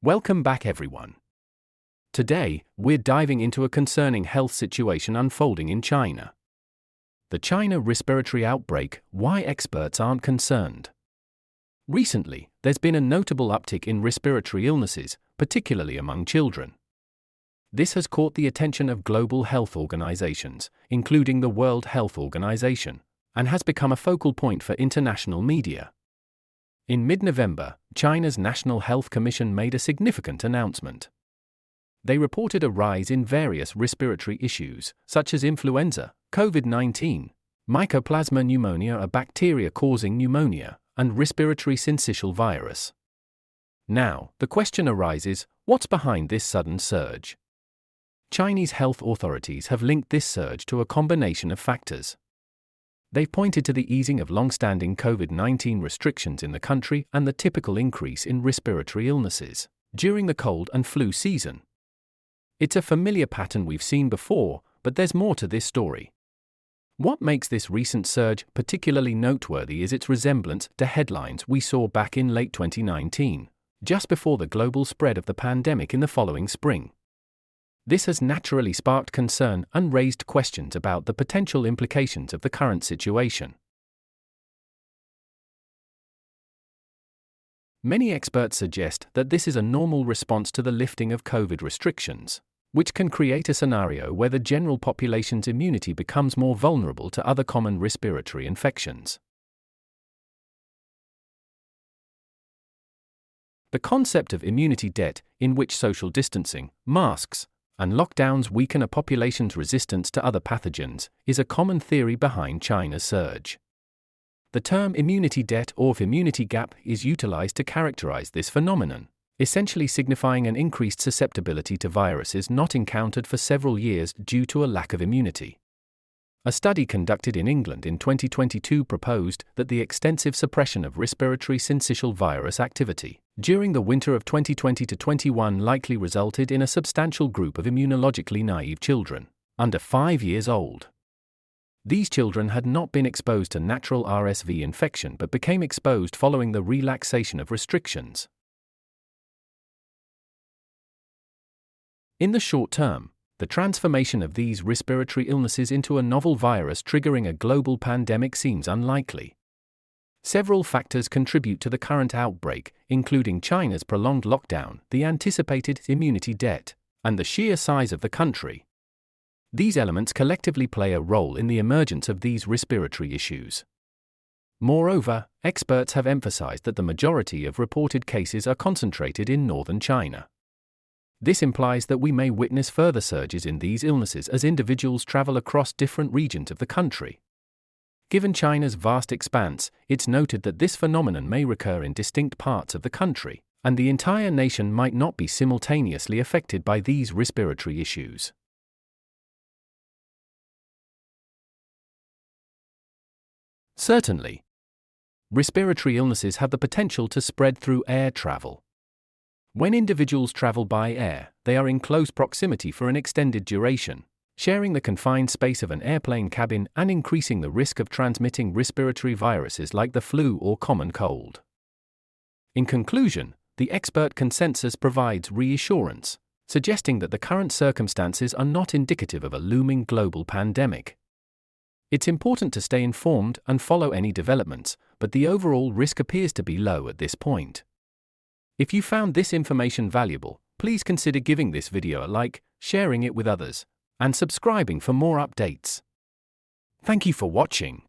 Welcome back, everyone. Today, we're diving into a concerning health situation unfolding in China. The China Respiratory Outbreak, why experts aren't concerned. Recently, there's been a notable uptick in respiratory illnesses, particularly among children. This has caught the attention of global health organizations, including the World Health Organization, and has become a focal point for international media. In mid-November, China's National Health Commission made a significant announcement. They reported a rise in various respiratory issues, such as influenza, COVID-19, mycoplasma pneumonia, a bacteria causing pneumonia, and respiratory syncytial virus. Now, the question arises, what's behind this sudden surge? Chinese health authorities have linked this surge to a combination of factors. They've pointed to the easing of long-standing COVID-19 restrictions in the country and the typical increase in respiratory illnesses during the cold and flu season. It's a familiar pattern we've seen before, but there's more to this story. What makes this recent surge particularly noteworthy is its resemblance to headlines we saw back in late 2019, just before the global spread of the pandemic in the following spring. This has naturally sparked concern and raised questions about the potential implications of the current situation. Many experts suggest that this is a normal response to the lifting of COVID restrictions, which can create a scenario where the general population's immunity becomes more vulnerable to other common respiratory infections. The concept of immunity debt, in which social distancing, masks, and lockdowns weaken a population's resistance to other pathogens, is a common theory behind China's surge. The term immunity debt or immunity gap is utilized to characterize this phenomenon, essentially signifying an increased susceptibility to viruses not encountered for several years due to a lack of immunity. A study conducted in England in 2022 proposed that the extensive suppression of respiratory syncytial virus activity during the winter of 2020-21 likely resulted in a substantial group of immunologically naive children, under 5 years old. These children had not been exposed to natural RSV infection but became exposed following the relaxation of restrictions. In the short term, the transformation of these respiratory illnesses into a novel virus triggering a global pandemic seems unlikely. Several factors contribute to the current outbreak, including China's prolonged lockdown, the anticipated immunity debt, and the sheer size of the country. These elements collectively play a role in the emergence of these respiratory issues. Moreover, experts have emphasized that the majority of reported cases are concentrated in northern China. This implies that we may witness further surges in these illnesses as individuals travel across different regions of the country. Given China's vast expanse, it's noted that this phenomenon may recur in distinct parts of the country, and the entire nation might not be simultaneously affected by these respiratory issues. Certainly, respiratory illnesses have the potential to spread through air travel. When individuals travel by air, they are in close proximity for an extended duration, sharing the confined space of an airplane cabin and increasing the risk of transmitting respiratory viruses like the flu or common cold. In conclusion, the expert consensus provides reassurance, suggesting that the current circumstances are not indicative of a looming global pandemic. It's important to stay informed and follow any developments, but the overall risk appears to be low at this point. If you found this information valuable, please consider giving this video a like, sharing it with others, and subscribing for more updates. Thank you for watching.